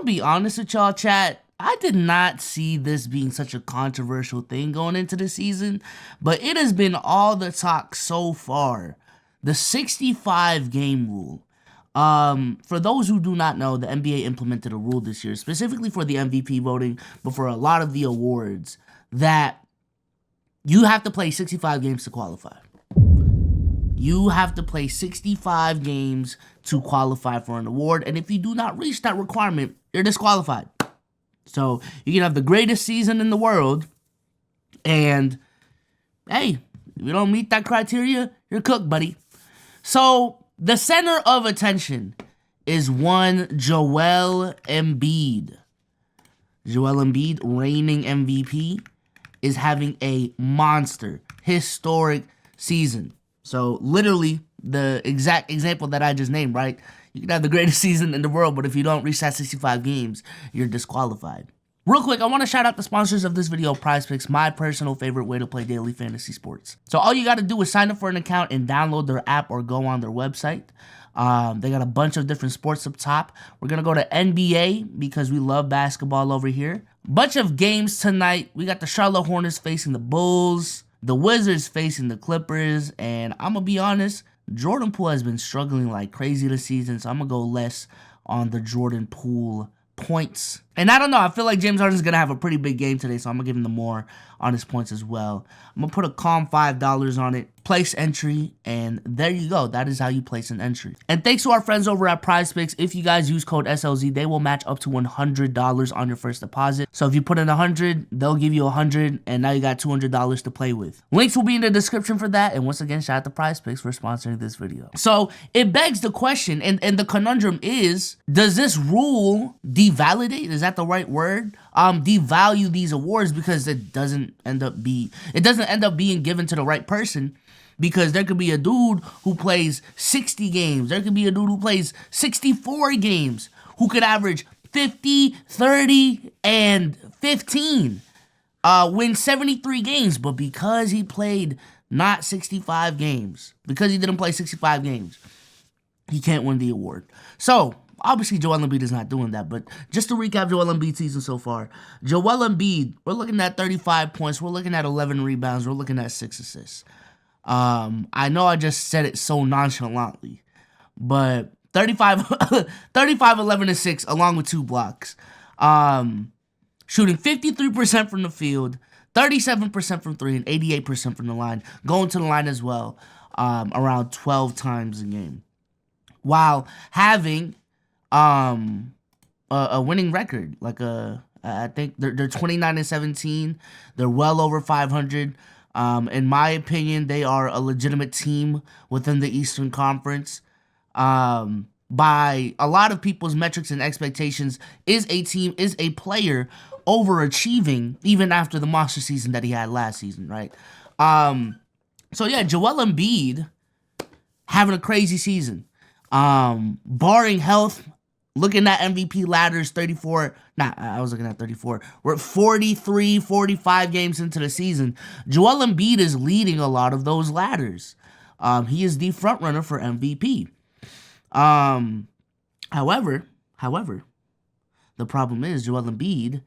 be honest with y'all, chat. I did not see this being such a controversial thing going into the season, but it has been all the talk so far. The 65 game rule. For those who do not know, the NBA implemented a rule this year, specifically for the MVP voting, but for a lot of the awards, that you have to play 65 games to qualify. You have to play 65 games to qualify for an award, and if you do not reach that requirement, you're disqualified. So you can have the greatest season in the world, and hey, if you don't meet that criteria, you're cooked, buddy. So the center of attention is one Joel Embiid. Joel Embiid, reigning MVP, is having a monster, historic season. So literally the exact example that I just named, right? You can have the greatest season in the world, but if you don't reach that 65 games, you're disqualified. Real quick, I want to shout out the sponsors of this video, PrizePicks, my personal favorite way to play daily fantasy sports. So all you got to do is sign up for an account and download their app or go on their website. They got a bunch of different sports up top. We're going to go to NBA because we love basketball over here. Bunch of games tonight. We got the Charlotte Hornets facing the Bulls, the Wizards facing the Clippers, and I'm going to be honest, Jordan Poole has been struggling like crazy this season, so I'm going to go less on the Jordan Poole points. And I don't know, I feel like James Harden's going to have a pretty big game today, so I'm going to give him the more on his points as well. I'm going to put a calm $5 on it, place entry, and there you go. That is how you place an entry. And thanks to our friends over at PrizePicks, if you guys use code SLZ, they will match up to $100 on your first deposit. So if you put in 100, they'll give you 100, and now you got $200 to play with. Links will be in the description for that, and once again, shout out to PrizePicks for sponsoring this video. So it begs the question, and the conundrum is, does this rule devalidate? Is that the right word? Devalue these awards because it doesn't end up being given to the right person, because there could be a dude who plays 60 games. There could be a dude who plays 64 games who could average 50, 30, and 15, win 73 games, but because he played not 65 games, because he didn't play 65 games, he can't win the award. So obviously, Joel Embiid is not doing that, but just to recap Joel Embiid's season so far, Joel Embiid, we're looking at 35 points, we're looking at 11 rebounds, we're looking at 6 assists. I know I just said it so nonchalantly, but 35, 11, and 6, along with 2 blocks. Shooting 53% from the field, 37% from 3, and 88% from the line. Going to the line as well, around 12 times a game, while having a winning record. Like I think they're 29-17. They're well over 500. In my opinion, they are a legitimate team within the Eastern Conference. By a lot of people's metrics and expectations, is a player overachieving even after the monster season that he had last season, right? So yeah, Joel Embiid having a crazy season. Barring health, looking at MVP ladders, 34. Nah, I was looking at 34. We're 43, 45 games into the season. Joel Embiid is leading a lot of those ladders. He is the front runner for MVP. However, the problem is Joel Embiid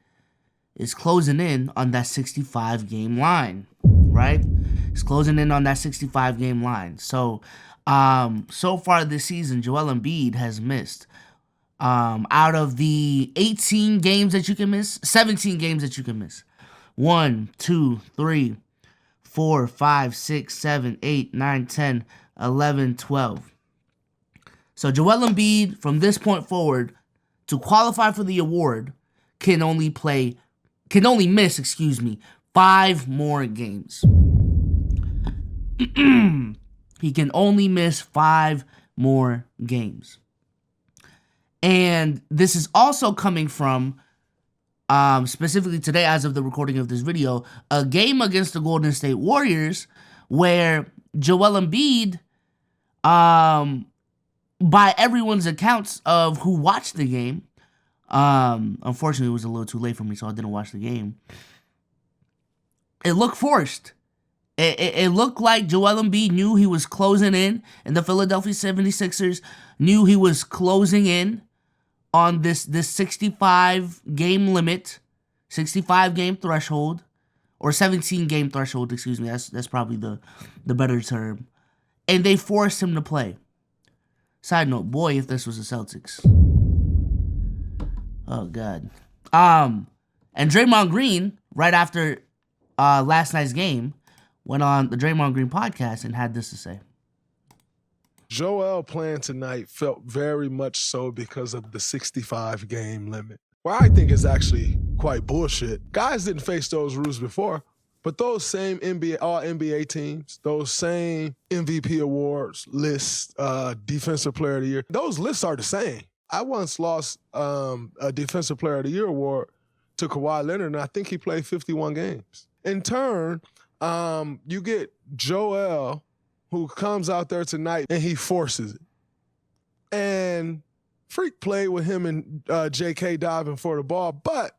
is closing in on that 65 game line, right? He's closing in on that 65 game line. So far this season, Joel Embiid has missed, out of the 18 games that you can miss, 17 games that you can miss. 1, 2, 3, 4, 5, 6, 7, 8, 9, 10, 11, 12. So Joel Embiid, from this point forward, to qualify for the award, can only miss 5 more games. He can only miss 5 more games. And this is also coming from, specifically today, as of the recording of this video, a game against the Golden State Warriors where Joel Embiid, by everyone's accounts of who watched the game, unfortunately it was a little too late for me, so I didn't watch the game. It looked forced. It looked like Joel Embiid knew he was closing in, and the Philadelphia 76ers knew he was closing in on this 65 game limit, 65 game threshold, or 17 game threshold, excuse me. That's probably the better term. And they forced him to play. Side note, boy, if this was the Celtics. Oh God. And Draymond Green, right after last night's game, went on the Draymond Green podcast and had this to say. Joel playing tonight felt very much so because of the 65 game limit. Well, I think it's actually quite bullshit. Guys didn't face those rules before, but those same all NBA teams, those same MVP awards lists, Defensive Player of the Year, those lists are the same. I once lost a Defensive Player of the Year award to Kawhi Leonard, and I think he played 51 games. In turn, you get Joel, who comes out there tonight and he forces it. And Freak played with him and JK diving for the ball, but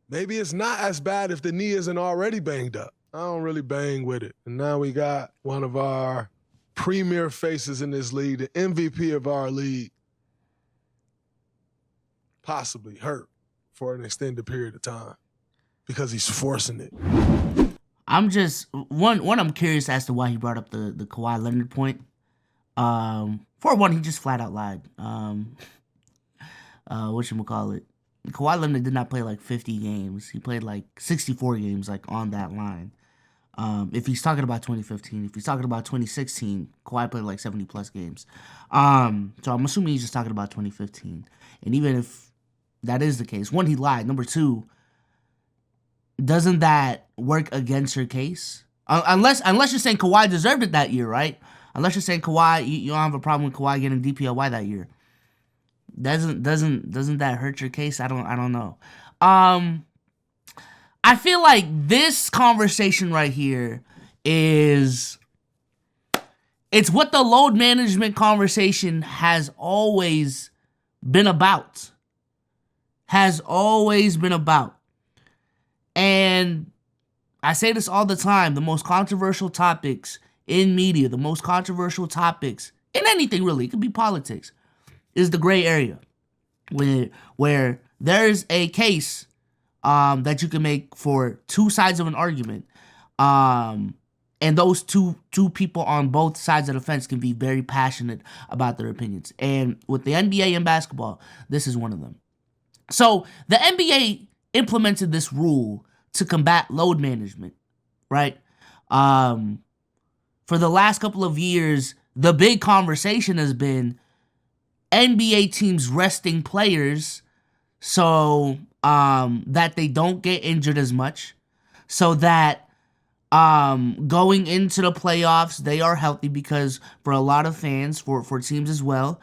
maybe it's not as bad if the knee isn't already banged up. I don't really bang with it. And now we got one of our premier faces in this league, the MVP of our league, possibly hurt for an extended period of time because he's forcing it. I'm just I'm curious as to why he brought up the Kawhi Leonard point. For one, he just flat out lied. Whatchamacallit? Kawhi Leonard did not play like 50 games. He played like 64 games, like on that line. If he's talking about 2015, if he's talking about 2016, Kawhi played like 70 plus games. So I'm assuming he's just talking about 2015. And even if that is the case, one, he lied. Number two, doesn't that work against your case? Unless you're saying Kawhi deserved it that year, right? Unless you're saying Kawhi, you don't have a problem with Kawhi getting DPOY that year. Doesn't that hurt your case? I don't know. I feel like this conversation right here it's what the load management conversation has always been about. And I say this all the time, the most controversial topics in media, the most controversial topics in anything really, it could be politics, is the gray area. Where there's a case that you can make for two sides of an argument. And those two people on both sides of the fence can be very passionate about their opinions. And with the NBA and basketball, this is one of them. So the NBA implemented this rule to combat load management, right? For the last couple of years, the big conversation has been NBA teams resting players so that they don't get injured as much, so that going into the playoffs, they are healthy, because for a lot of fans, for teams as well,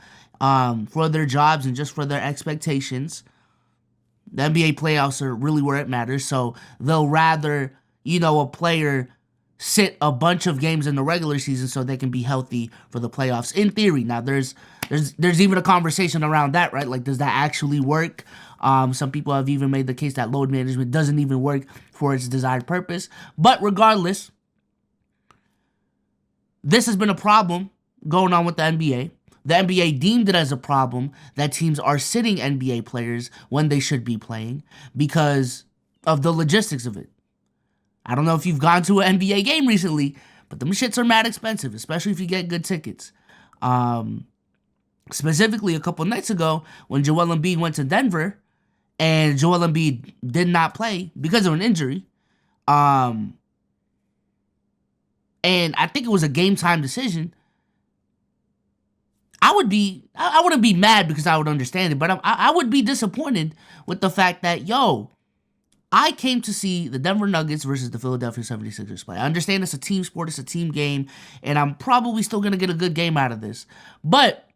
for their jobs and just for their expectations, the NBA playoffs are really where it matters. So they'll rather, a player sit a bunch of games in the regular season so they can be healthy for the playoffs. In theory, now there's even a conversation around that, right? Like, does that actually work? Some people have even made the case that load management doesn't even work for its desired purpose. But regardless, this has been a problem going on with the NBA. The NBA deemed it as a problem that teams are sitting NBA players when they should be playing because of the logistics of it. I don't know if you've gone to an NBA game recently, but them shits are mad expensive, especially if you get good tickets. Specifically, a couple nights ago, when Joel Embiid went to Denver, and Joel Embiid did not play because of an injury, and I think it was a game time decision, I wouldn't be mad because I would understand it, but I would be disappointed with the fact that, I came to see the Denver Nuggets versus the Philadelphia 76ers play. I understand it's a team sport, it's a team game, and I'm probably still going to get a good game out of this. But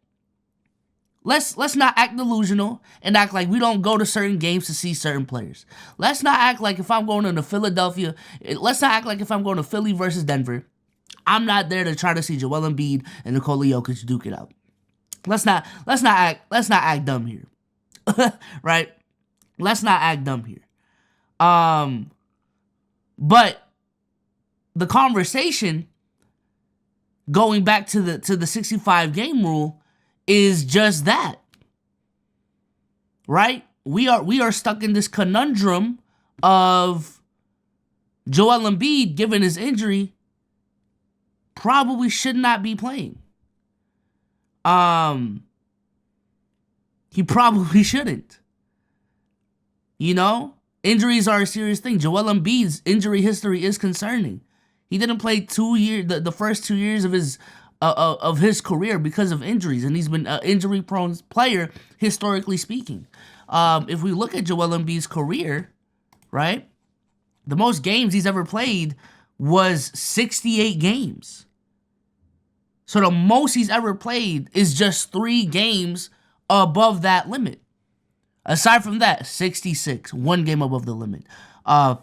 let's not act delusional and act like we don't go to certain games to see certain players. Let's not act like if I'm going to Philadelphia, let's not act like if I'm going to Philly versus Denver, I'm not there to try to see Joel Embiid and Nikola Jokic duke it out. Let's not act dumb here. Right? Let's not act dumb here. But the conversation going back to the 65 game rule is just that. right? We are stuck in this conundrum of Joel Embiid, given his injury, probably should not be playing. He probably shouldn't. You know, injuries are a serious thing. Joel Embiid's injury history is concerning. He didn't play the first 2 years of his career because of injuries, and he's been an injury-prone player historically speaking. If we look at Joel Embiid's career, right, the most games he's ever played was 68 games. So the most he's ever played is just 3 games above that limit. Aside from that, 66, 1 game above the limit.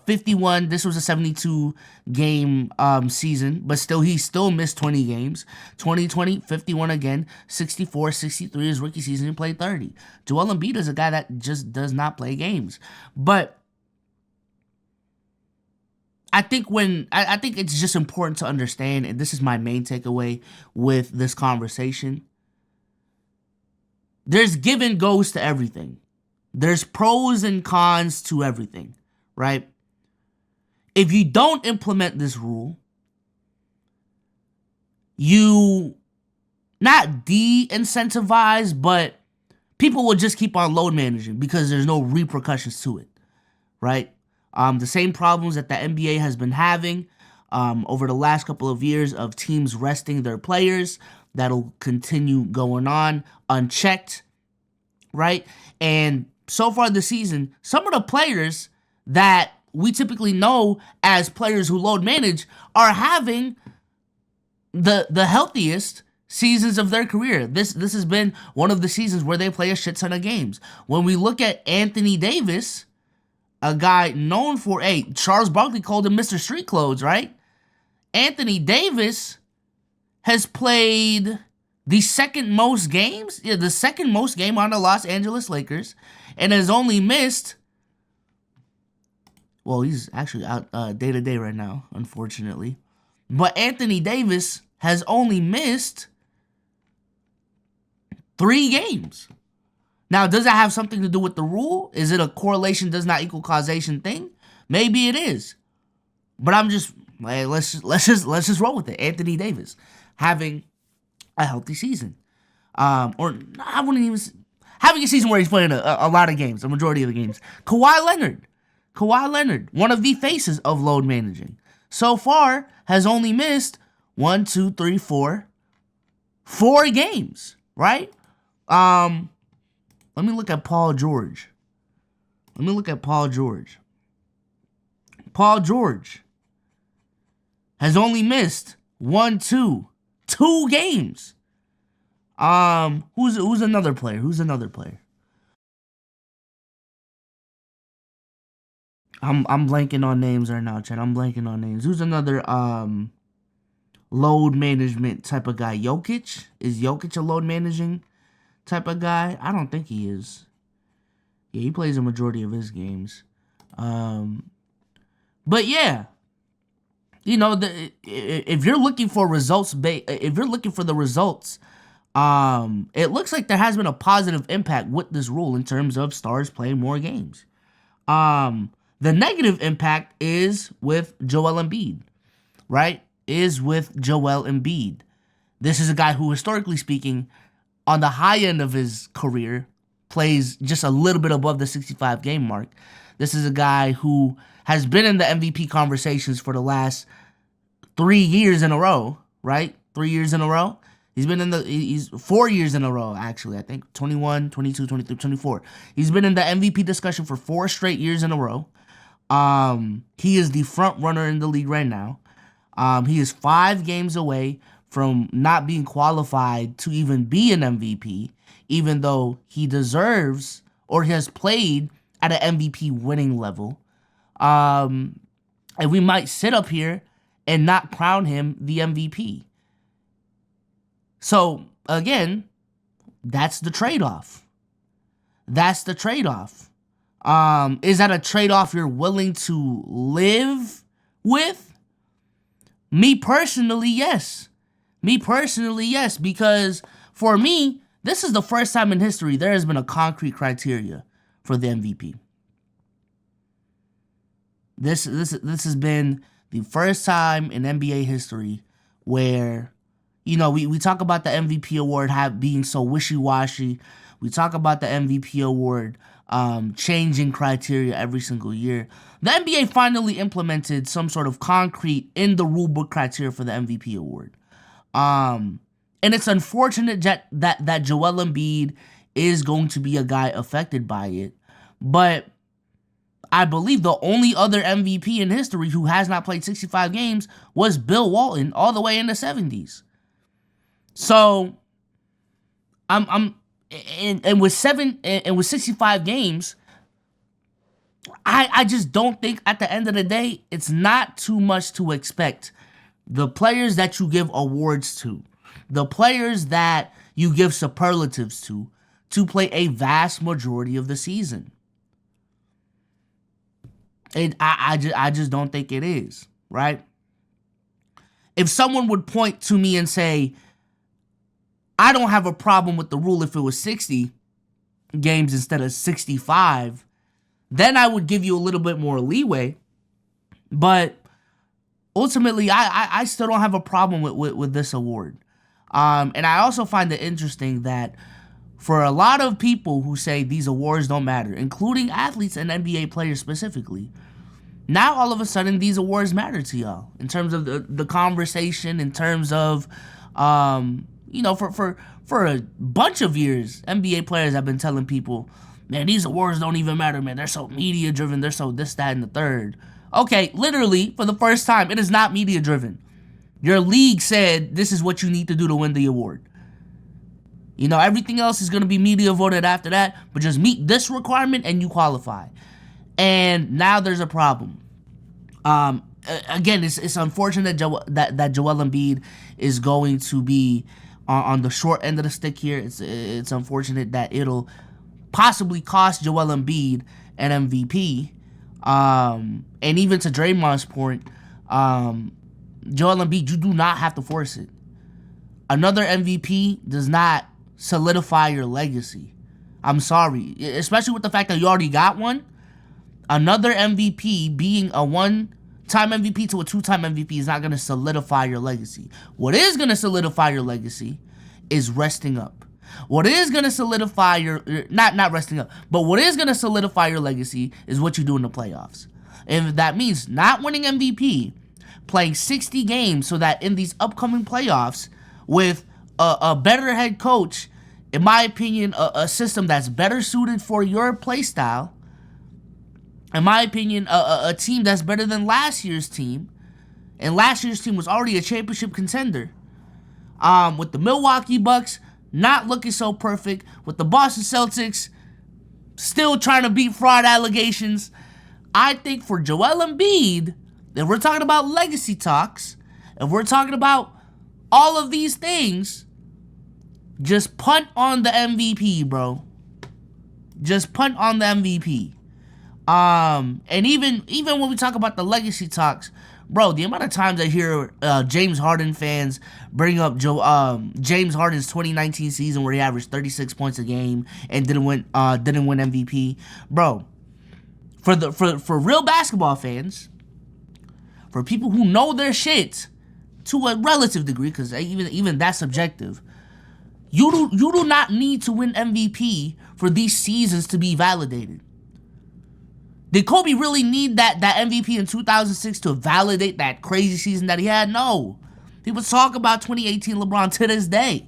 51, this was a 72 game season, but he still missed 20 games. 2020, 51 again. 64, 63 his rookie season, he played 30. Joel Embiid is a guy that just does not play games. But I think it's just important to understand, and this is my main takeaway with this conversation. There's give and goes to everything. There's pros and cons to everything, right? If you don't implement this rule, you not de-incentivize, but people will just keep on load managing because there's no repercussions to it, right? The same problems that the NBA has been having over the last couple of years of teams resting their players, that'll continue going on unchecked, right? And so far this season, some of the players that we typically know as players who load manage are having the healthiest seasons of their career. This has been one of the seasons where they play a shit ton of games. When we look at Anthony Davis, a guy known for, Charles Barkley called him Mr. Street Clothes, right? Anthony Davis has played the second most games on the Los Angeles Lakers, and has only missed, well, he's actually out day-to-day right now, unfortunately. But Anthony Davis has only missed 3 games. Now, does that have something to do with the rule? Is it a correlation does not equal causation thing? Maybe it is. But I'm just, let's just roll with it. Anthony Davis having a healthy season. Or I wouldn't even, having a season where he's playing a lot of games, a majority of the games. Kawhi Leonard, one of the faces of load managing, so far has only missed 4 games, right? Let me look at Paul George. Paul George has only missed 2 games. Who's another player? I'm blanking on names right now, Chad. Who's another load management type of guy? Jokic? Is Jokic a load managing type of guy? I don't think he is. Yeah, he plays a majority of his games. But yeah, you know, if you're looking for results, it looks like there has been a positive impact with this rule in terms of stars playing more games. The negative impact is with Joel Embiid, right? This is a guy who, historically speaking, on the high end of his career, plays just a little bit above the 65 game mark. This is a guy who has been in the MVP conversations for the last 3 years in a row, right? 3 years in a row. He's 4 years in a row, actually. I think 21, 22, 23, 24. He's been in the MVP discussion for 4 straight years in a row. He is the front runner in the league right now. He is 5 games away from not being qualified to even be an MVP, even though he deserves or has played at an MVP winning level. And we might sit up here and not crown him the MVP. So, again, that's the trade-off. Is that a trade-off you're willing to live with? Me personally, yes. Because for me, this is the first time in history there has been a concrete criteria for the MVP. This has been the first time in NBA history where, we talk about the MVP award being so wishy-washy. We talk about the MVP award changing criteria every single year. The NBA finally implemented some sort of concrete in the rulebook criteria for the MVP award. And it's unfortunate that Joel Embiid is going to be a guy affected by it. But I believe the only other MVP in history who has not played 65 games was Bill Walton all the way in the 70s. So and with 65 games, I just don't think at the end of the day it's not too much to expect the players that you give awards to, the players that you give superlatives to play a vast majority of the season. And I just don't think it is, right? If someone would point to me and say, I don't have a problem with the rule if it was 60 games instead of 65, then I would give you a little bit more leeway. But ultimately, I still don't have a problem with this award. And I also find it interesting that for a lot of people who say these awards don't matter, including athletes and NBA players specifically, now all of a sudden these awards matter to y'all in terms of the conversation, in terms of, for a bunch of years, NBA players have been telling people, man, these awards don't even matter, man. They're so media driven. They're so this, that, and the third. Okay, literally, for the first time, it is not media driven. Your league said this is what you need to do to win the award. Everything else is going to be media voted after that, but just meet this requirement and you qualify. And now there's a problem. Again, it's unfortunate that Joel Embiid is going to be on the short end of the stick here. It's unfortunate that it'll possibly cost Joel Embiid an MVP. And even to Draymond's point, Joel Embiid, you do not have to force it. Another MVP does not solidify your legacy. I'm sorry, especially with the fact that you already got one. Another MVP being a one-time MVP to a two-time MVP is not going to solidify your legacy. What is going to solidify your legacy is resting up. What is going to solidify not resting up, but what is going to solidify your legacy is what you do in the playoffs. And if that means not winning MVP, playing 60 games so that in these upcoming playoffs with a better head coach, in my opinion, a system that's better suited for your play style, in my opinion, a team that's better than last year's team, and last year's team was already a championship contender, with the Milwaukee Bucks not looking so perfect, with the Boston Celtics still trying to beat fraud allegations. I think for Joel Embiid, if we're talking about legacy talks, if we're talking about all of these things, just punt on the MVP, bro. Just punt on the MVP. And even when we talk about the legacy talks, bro, the amount of times I hear James Harden fans bring up James Harden's 2019 season where he averaged 36 points a game and didn't win MVP, bro. For real basketball fans, for people who know their shit to a relative degree, because even that's subjective, you do not need to win MVP for these seasons to be validated. Did Kobe really need that MVP in 2006 to validate that crazy season that he had? No. People talk about 2018 LeBron to this day.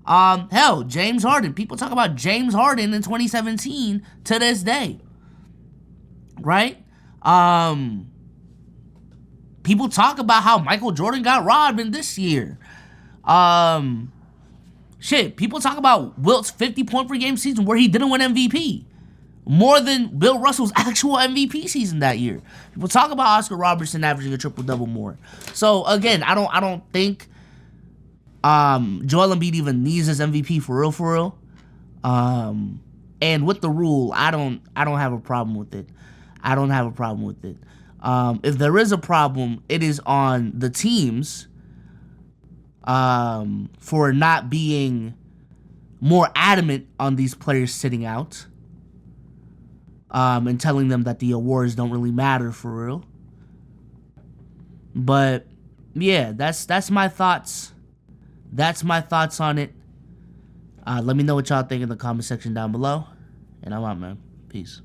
Hell, James Harden. People talk about James Harden in 2017 to this day. Right? People talk about how Michael Jordan got robbed in this year. People talk about Wilt's 50-point per game season where he didn't win MVP. More than Bill Russell's actual MVP season that year. People talk about Oscar Robertson averaging a triple-double more. So again, I don't think Joel Embiid even needs his MVP for real. And with the rule, I don't have a problem with it. I don't have a problem with it. If there is a problem, it is on the teams for not being more adamant on these players sitting out, and telling them that the awards don't really matter for real. But yeah, that's my thoughts. That's my thoughts on it. Let me know what y'all think in the comment section down below. And I'm out, man. Peace.